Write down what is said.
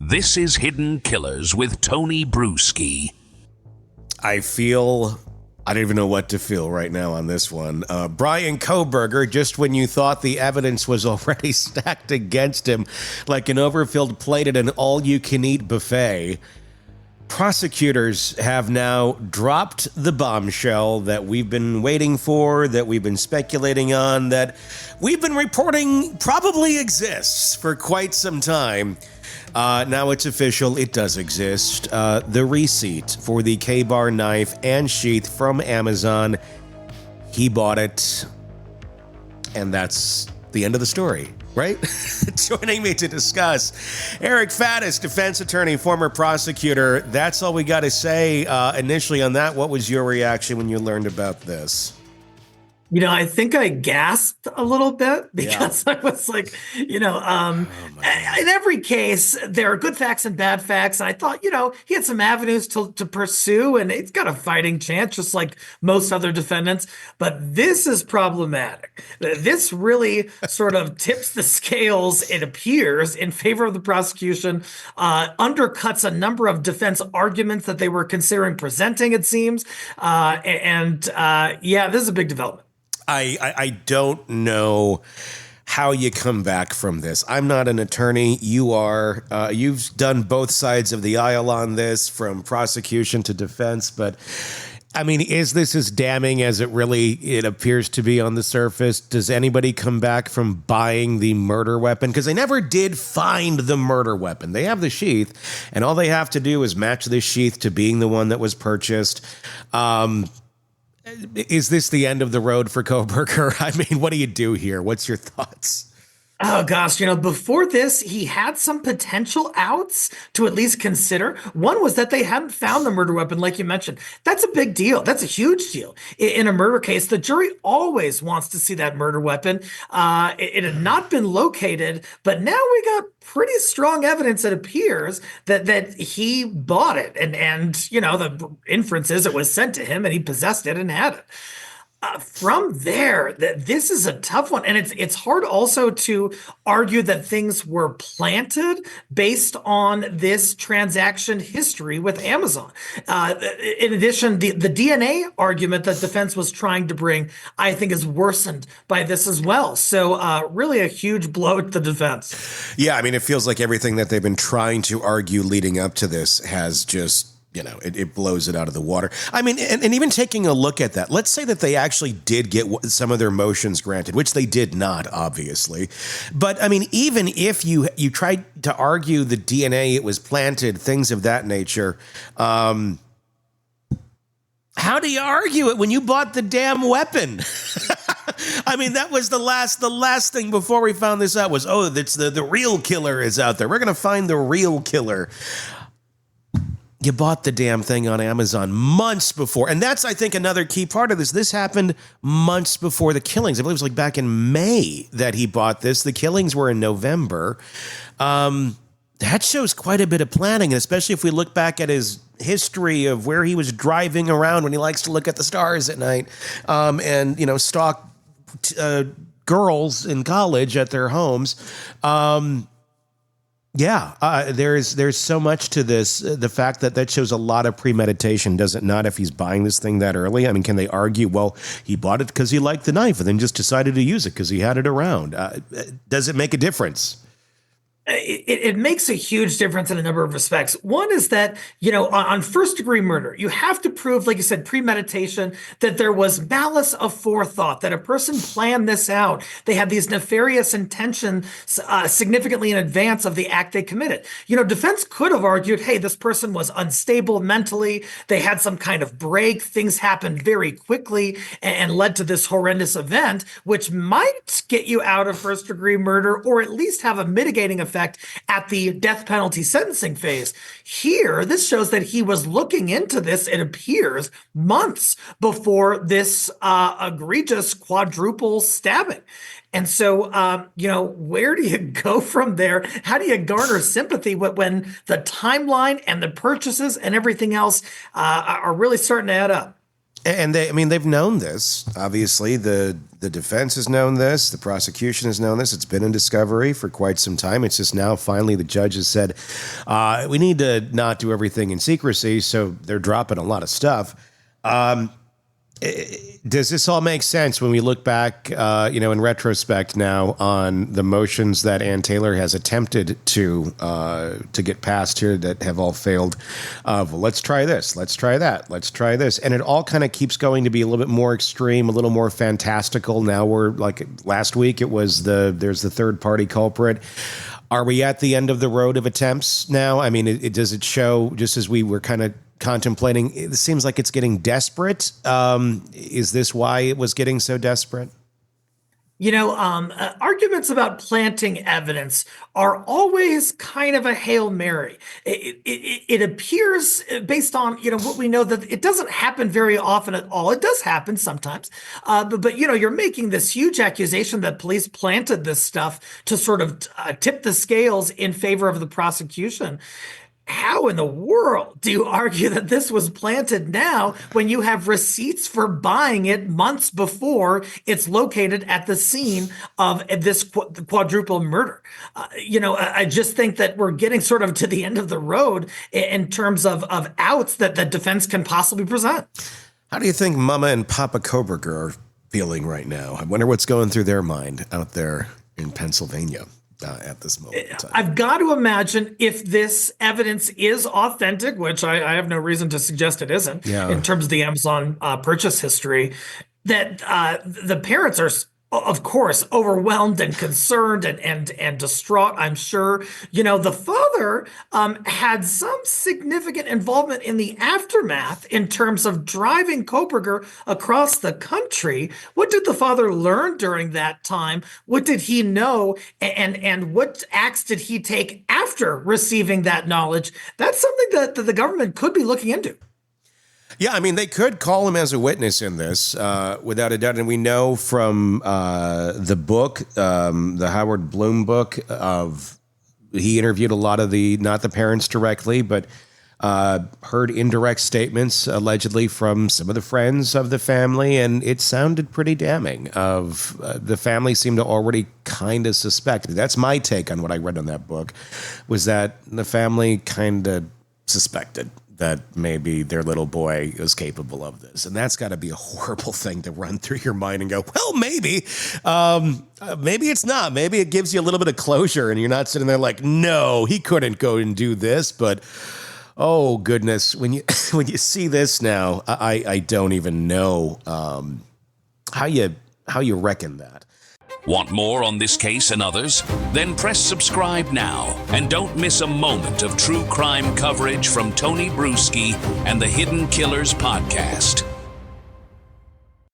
This is Hidden Killers with Tony Brueski. I don't even know what to feel right now on this one. Bryan Kohberger, just when you thought the evidence was already stacked against him, like an overfilled plate at an all-you-can-eat buffet, prosecutors have now dropped the bombshell that we've been waiting for, that we've been speculating on, that we've been reporting probably exists for quite some time. Now it's official, it does exist. The receipt for the K-bar knife and sheath from Amazon, he bought it, and that's the end of the story, right? Joining me to discuss, Eric Faddis, defense attorney, former prosecutor. That's all we got to say initially on that. What was your reaction when you learned about this? You know, I think I gasped a little bit because I was like, in every case, there are good facts and bad facts. And I thought, he had some avenues to pursue, and he's got a fighting chance, just like most other defendants. But this is problematic. This really sort of tips the scales, it appears, in favor of the prosecution, undercuts a number of defense arguments that they were considering presenting, it seems. This is a big development. I don't know how you come back from this. I'm not an attorney. You are. You've done both sides of the aisle on this, from prosecution to defense. But, I mean, is this as damning as it appears to be on the surface? Does anybody come back from buying the murder weapon? Because they never did find the murder weapon. They have the sheath, and all they have to do is match the sheath to being the one that was purchased. Is this the end of the road for Kohberger? I mean, what do you do here? What's your thoughts? Oh, gosh, before this, he had some potential outs to at least consider. One was that they hadn't found the murder weapon, like you mentioned. That's a big deal. That's a huge deal. In a murder case, the jury always wants to see that murder weapon. It had not been located, but now we got pretty strong evidence, it appears, that he bought it. And the inference is it was sent to him and he possessed it and had it. From there, this is a tough one, and it's hard also to argue that things were planted based on this transaction history with Amazon. In addition, the DNA argument that defense was trying to bring, I think, is worsened by this as well. So really a huge blow to the defense. Yeah, I mean, it feels like everything that they've been trying to argue leading up to this has just... it blows it out of the water. I mean, and even taking a look at that, let's say that they actually did get some of their motions granted, which they did not, obviously. But I mean, even if you tried to argue the DNA, it was planted, things of that nature, how do you argue it when you bought the damn weapon? I mean, that was the last thing before we found this out was, that's the real killer is out there. We're going to find the real killer. You bought the damn thing on Amazon months before. And that's, I think, another key part of this. This happened months before the killings. I believe it was like back in May that he bought this. The killings were in November. That shows quite a bit of planning, and especially if we look back at his history of where he was driving around when he likes to look at the stars at night and, stalk girls in college at their homes. There's so much to this. The fact that shows a lot of premeditation, does it not, if he's buying this thing that early? I mean, can they argue, well, he bought it because he liked the knife and then just decided to use it because he had it around? Does it make a difference? It makes a huge difference in a number of respects. One is that, on first-degree murder, you have to prove, like you said, premeditation, that there was malice aforethought, that a person planned this out. They had these nefarious intentions significantly in advance of the act they committed. Defense could have argued, hey, this person was unstable mentally. They had some kind of break. Things happened very quickly and led to this horrendous event, which might get you out of first-degree murder or at least have a mitigating effect at the death penalty sentencing phase. Here, this shows that he was looking into this, it appears, months before this egregious quadruple stabbing. And so, where do you go from there? How do you garner sympathy when the timeline and the purchases and everything else are really starting to add up? And they've known this. Obviously, the defense has known this. The prosecution has known this. It's been in discovery for quite some time. It's just now finally the judge has said, we need to not do everything in secrecy. So they're dropping a lot of stuff. Does this all make sense when we look back, in retrospect now on the motions that Ann Taylor has attempted to get passed here that have all failed? Well, let's try this. Let's try that. Let's try this. And it all kind of keeps going to be a little bit more extreme, a little more fantastical. Now we're like last week, there's the third party culprit. Are we at the end of the road of attempts now? I mean, does it show, just as we were kind of contemplating, it seems like it's getting desperate. Is this why it was getting so desperate? Arguments about planting evidence are always kind of a Hail Mary. It appears, based on, what we know, that it doesn't happen very often at all. It does happen sometimes. But you're making this huge accusation that police planted this stuff to sort of tip the scales in favor of the prosecution. How in the world do you argue that this was planted now when you have receipts for buying it months before it's located at the scene of this quadruple murder? I just think that we're getting sort of to the end of the road in terms of outs that the defense can possibly present. How do you think Mama and Papa Kohberger are feeling right now? I wonder what's going through their mind out there in Pennsylvania. At this moment in time. I've got to imagine, if this evidence is authentic, which I have no reason to suggest it isn't, in terms of the Amazon purchase history, that the parents are, of course, overwhelmed and concerned and distraught, I'm sure. The father had some significant involvement in the aftermath in terms of driving Kohberger across the country. What did the father learn during that time? What did he know? And what acts did he take after receiving that knowledge? That's something that the government could be looking into. Yeah, I mean, they could call him as a witness in this, without a doubt. And we know from the book, the Howard Bloom book, he interviewed a lot of not the parents directly, but heard indirect statements allegedly from some of the friends of the family. And it sounded pretty damning. The family seemed to already kind of suspect. That's my take on what I read on that book, was that the family kind of suspected that maybe their little boy is capable of this. And that's got to be a horrible thing to run through your mind and go, well, maybe it's not. Maybe it gives you a little bit of closure and you're not sitting there like, no, he couldn't go and do this. But, oh, goodness, when you see this now, I don't even know how you reckon that. Want more on this case and others? Then press subscribe now and don't miss a moment of true crime coverage from Tony Brueski and the Hidden Killers podcast.